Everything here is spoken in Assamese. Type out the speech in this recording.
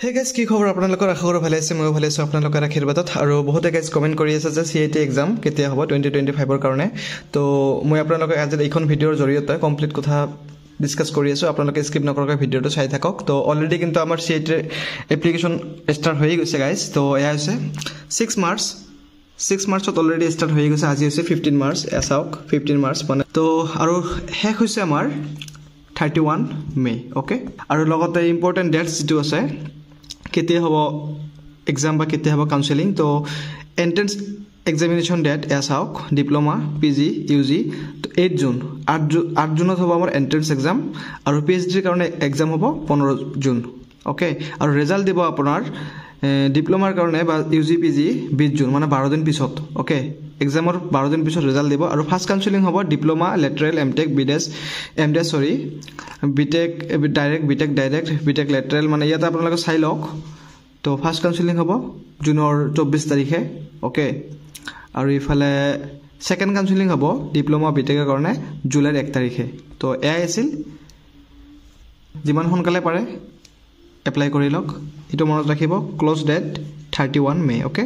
Hey guys, কি খবৰ আপোনালোকৰ আশা কৰো ভালে আছে মই ভালে আছো আপোনালোকৰ আশীৰ্বাদত আৰু বহুতে গাইজ কমেন্ট কৰি আছে যে CAT এক্সাম কেতিয়া হ'ব 2025 ৰ কাৰণে তো মই আপোনালোকক আজি এইখন ভিডিওৰ জৰিয়তে কমপ্লিট কথা ডিসকাস কৰি আছো আপোনালোকে স্কিপ নকৰাকৈ ভিডিওটো চাই থাকক তো অলৰেডি কিন্তু আমাৰ CAT এপ্লিকেশন ষ্টাৰ্ট হৈ গৈছে গাইজ তো এয়া হৈছে 6 মাৰ্চত অলৰেডি ষ্টাৰ্ট হৈ গৈছে আজি হৈছে 15 মাৰ্চ এসাওক 15 মাৰ্চ মানে তো আৰু শেষ হৈছে আমাৰ 31 মে ওকে আৰু লগতে ইম্পৰ্টেন্ট ডেটস যেটো আছে কেতিয়া হ'ব এক্সাম বা কেতিয়া হ'ব কাউন্সেলিং তো এন্ট্রেন্স এক্সামিনেশন ডেট এসাওক ডিপ্লোমা পিজি ইউজি তো 8 জুন 8 জুনত হ'ব আমাৰ এন্ট্ৰেন্স এক্সাম আৰু পিএইচডিৰ কাৰণে এক্সাম হ'ব 15 জুন ওকে আৰু ৰিজাল্ট দিব আপোনাৰ ডিপ্লোমাৰ কাৰণে বা ইউজি পিজি 20 জুন মানে 12 দিন পিছত ওকে এক্সামৰ 12 দিন পিছত ৰিজাল্ট দিব আৰু ফাৰ্স্ট কাউন্সেলিং হ'ব ডিপ্লোমা লেটাৰেল এমটেক এমডেস সৰি বিটেক ডাইৰেক্ট বিটেক লেটাৰেল মানে ইয়াত আপোনালোকে চাই লওক তো ফাৰ্স্ট কাউন্সেলিং হ'ব জুনৰ 24 তাৰিখে ওকে আৰু ইফালে সেকেন্ড কাউন্সেলিং হ'ব ডিপ্লোমা বিটেকৰ কাৰণে জুলাইৰ 1 তাৰিখে তো এআই আছিল যিমান সোনকালে পাৰে এপ্লাই কৰি লওক এটো মনত ৰাখিব ক্লোজ ডেট 31 মে ওকে